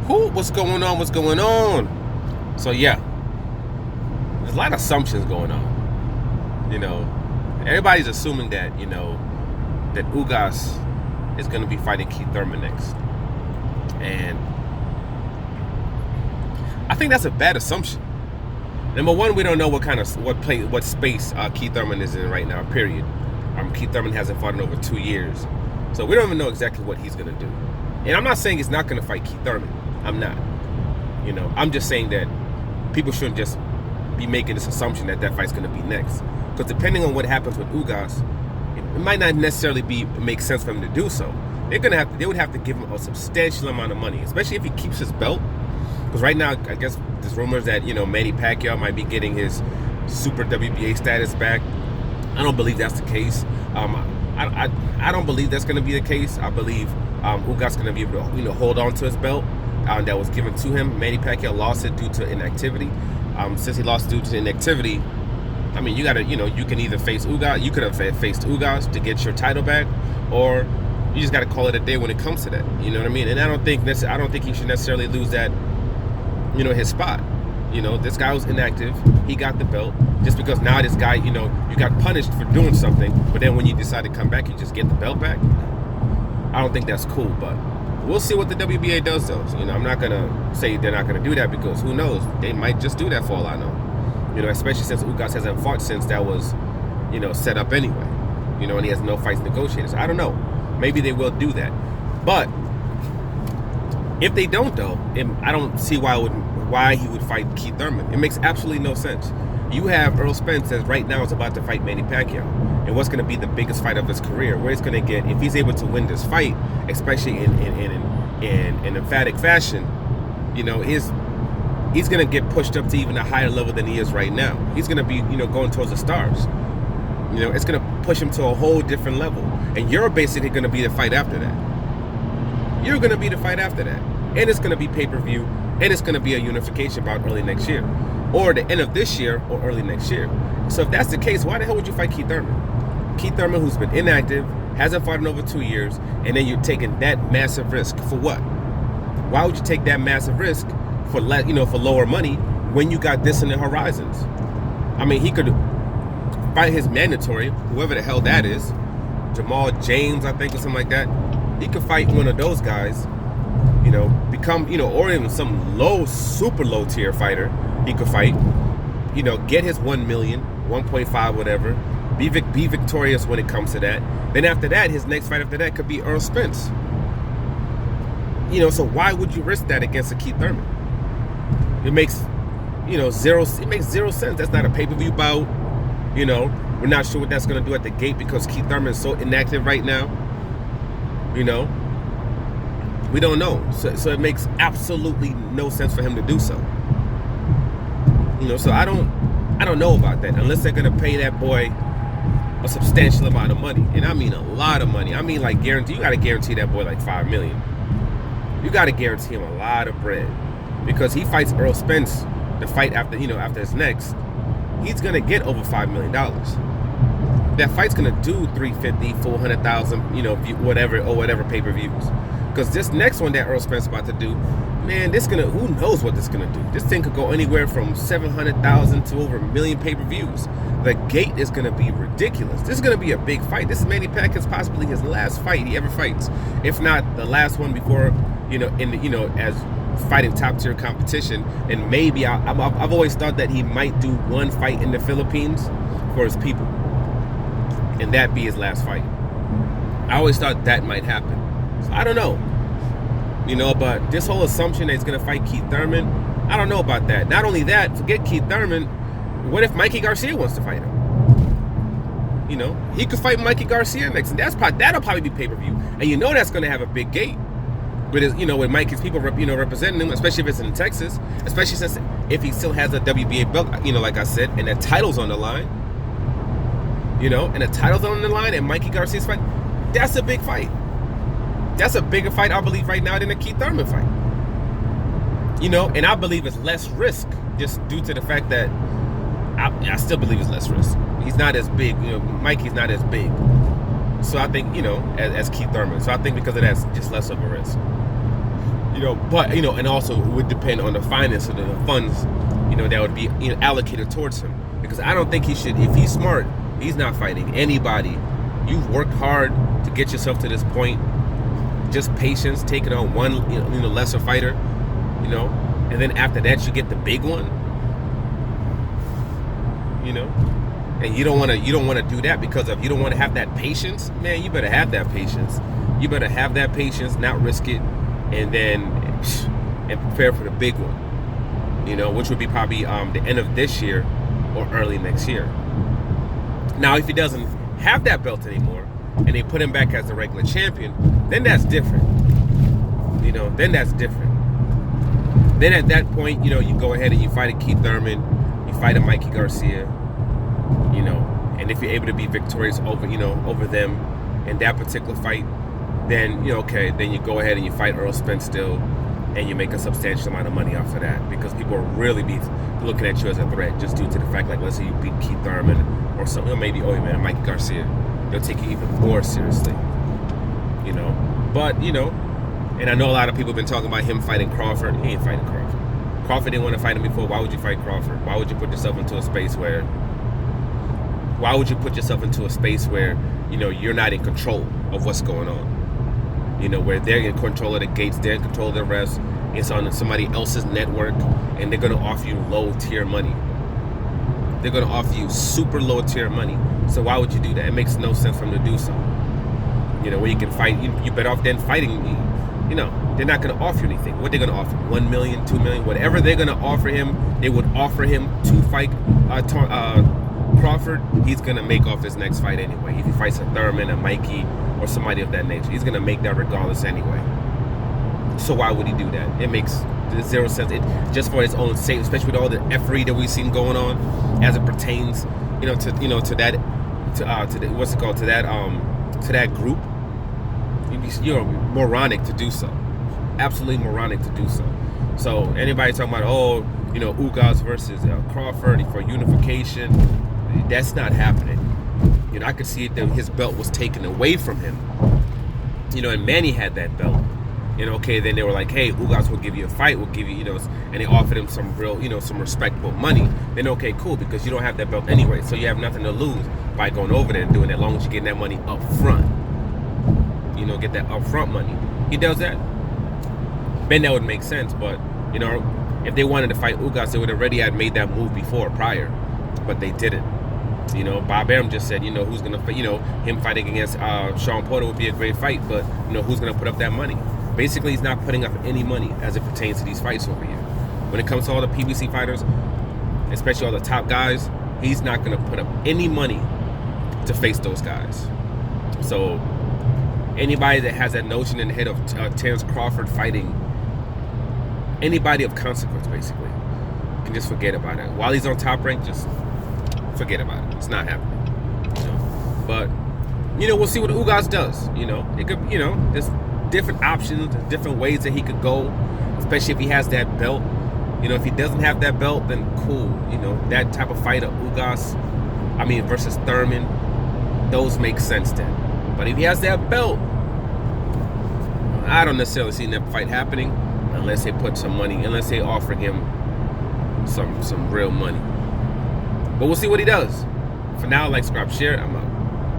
What's going on? What's going on? So yeah, there's a lot of assumptions going on. Everybody's assuming that that Ugas is going to be fighting Keith Thurman next, and I think that's a bad assumption. Number one, we don't know what space Keith Thurman is in right now. Period. Keith Thurman hasn't fought in over 2 years, so we don't even know exactly what he's going to do. And I'm not saying he's not going to fight Keith Thurman. I'm not. I'm just saying that people shouldn't just be making this assumption that fight's going to be next. Because depending on what happens with Ugas, it might not necessarily make sense for him to do so. They would have to give him a substantial amount of money, especially if he keeps his belt. Because right now, I guess there's rumors that Manny Pacquiao might be getting his Super WBA status back. I don't believe that's the case. I don't believe that's going to be the case. I believe Ugas is going to be able to hold on to his belt that was given to him. Manny Pacquiao lost it due to inactivity. Since he lost due to inactivity, I mean, you can either face Ugas. You could have faced Ugas to get your title back, or you just got to call it a day when it comes to that. You know what I mean? And I don't think he should necessarily lose that, his spot. This guy was inactive. He got the belt. Just because now this guy, you got punished for doing something, but then when you decide to come back, you just get the belt back. I don't think that's cool, but we'll see what the WBA does, though. So, I'm not going to say they're not going to do that, because who knows? They might just do that for all I know. Especially since Ugas hasn't fought since that was, set up anyway. And he has no fights negotiated. So I don't know. Maybe they will do that. But if they don't, though, I don't see why he would fight Keith Thurman. It makes absolutely no sense. You have Errol Spence that right now is about to fight Manny Pacquiao, and what's going to be the biggest fight of his career, where he's going to get, if he's able to win this fight, especially in emphatic fashion, he's going to get pushed up to even a higher level than he is right now. He's going to be, going towards the stars. It's going to push him to a whole different level, and you're basically going to be the fight after that. You're going to be the fight after that, and it's going to be pay-per-view, and it's going to be a unification bout early next year, or the end of this year, or early next year. So if that's the case, why the hell would you fight Keith Thurman? Keith Thurman, who's been inactive, hasn't fought in over 2 years, and then you're taking that massive risk for what? Why would you take that massive risk for lower money when you got this in the horizons? I mean, he could fight his mandatory, whoever the hell that is, Jamal James, I think, or something like that. He could fight one of those guys, become, or even some super low tier fighter. He could fight, get his 1 million, 1.5, whatever, be victorious when it comes to that. Then after that, his next fight after that could be Errol Spence. So why would you risk that against a Keith Thurman? It makes, zero sense. That's not a pay-per-view bout. We're not sure what that's going to do at the gate, because Keith Thurman is so inactive right now. We don't know. So it makes absolutely no sense for him to do so. So I don't know about that, unless they're going to pay that boy a substantial amount of money. And I mean a lot of money. I mean, like, guarantee. You got to guarantee that boy like $5 million. You got to guarantee him a lot of bread, because he fights Errol Spence the fight after his next. He's going to get over $5 million. That fight's going to do 350, 400,000, whatever pay-per-views. Because this next one that Errol Spence is about to do, man, who knows what this is going to do. This thing could go anywhere from 700,000 to over 1 million pay-per-views. The gate is going to be ridiculous. This is going to be a big fight. This is Manny Pacquiao's possibly his last fight he ever fights, if not the last one before, as fighting top-tier competition. And maybe I've always thought that he might do one fight in the Philippines for his people, and that be his last fight. I always thought that might happen. So I don't know. But this whole assumption that he's going to fight Keith Thurman, I don't know about that. Not only that, forget Keith Thurman, what if Mikey Garcia wants to fight him? He could fight Mikey Garcia next, and that'll probably be pay-per-view. And that's going to have a big gate. With with Mikey's people, representing him, especially if it's in Texas, especially since if he still has a WBA belt, like I said, and the title's on the line, and the title's on the line, and Mikey Garcia's fight, that's a big fight. That's a bigger fight, I believe, right now than the Keith Thurman fight. And I believe it's less risk, just due to the fact that I still believe it's less risk. He's not as big, Mikey's not as big. So I think, as Keith Thurman. So I think because of that, it's just less of a risk. But and also it would depend on the finance of the funds, that would be allocated towards him. Because I don't think he should. If he's smart, he's not fighting anybody. You've worked hard to get yourself to this point. Just patience, taking on one lesser fighter, and then after that you get the big one, and you don't want to do that because you don't want to have that patience. Man, you better have that patience. You better have that patience, not risk it, and prepare for the big one, which would be probably the end of this year or early next year. Now, if he doesn't have that belt anymore and they put him back as the regular champion, then that's different. Then that's different. Then at that point, you go ahead and you fight a Keith Thurman, you fight a Mikey Garcia, and if you're able to be victorious over them in that particular fight, then then you go ahead and you fight Earl Spence still, and you make a substantial amount of money off of that, because people will really be looking at you as a threat just due to the fact, like, let's say you beat Keith Thurman or something, maybe Mikey Garcia, they'll take you even more seriously, But and I know a lot of people have been talking about him fighting Crawford. He ain't fighting Crawford. Crawford didn't want to fight him before. Why would you fight Crawford? Why would you put yourself into a space where? Why would you put yourself into a space where you're not in control of what's going on? Where they're in control of the gates, they're in control of the refs. It's on somebody else's network, and they're going to offer you low tier money. They're going to offer you super low tier money. So why would you do that? It makes no sense for them to do so. Where you can fight, you're better off than fighting me. They're not going to offer you anything. What they're going to offer? 1 million, 2 million, whatever they're going to offer him, they would offer him to fight Crawford. He's going to make off his next fight anyway. If he fights a Thurman, a Mikey, or somebody of that nature, he's going to make that regardless anyway. So why would he do that? It makes zero sense. Just for his own sake, especially with all the effery that we've seen going on, as it pertains, to that group. You're moronic to do so. Absolutely moronic to do so. So anybody talking about Ugas versus Crawford for unification, that's not happening. I could see it that his belt was taken away from him. And Manny had that belt. Then they were like, hey, Ugas will give you a fight, we'll give you, and they offered him some real, some respectable money. Then okay, cool, because you don't have that belt anyway, so you have nothing to lose by going over there and doing that, as long as you're getting that money up front. Get that upfront money. He does that, then that would make sense. But if they wanted to fight Ugas, they would already had made that move prior, but they didn't. Bob Arum just said, who's gonna fight, him fighting against Sean Porter would be a great fight, but who's gonna put up that money? Basically, he's not putting up any money as it pertains to these fights over here. When it comes to all the PBC fighters, especially all the top guys, he's not gonna put up any money to face those guys. So anybody that has that notion in the head of Terence Crawford fighting anybody of consequence, basically, can just forget about it. While he's on Top Rank, just forget about it. It's not happening. But we'll see what Ugas does. It could, there's different options, different ways that he could go, especially if he has that belt. If he doesn't have that belt, then cool. That type of fight of Ugas, versus Thurman, those make sense then. But if he has that belt, I don't necessarily see that fight happening unless they put some money, unless they offer him some real money. But we'll see what he does. For now, like, subscribe, share. I'm out.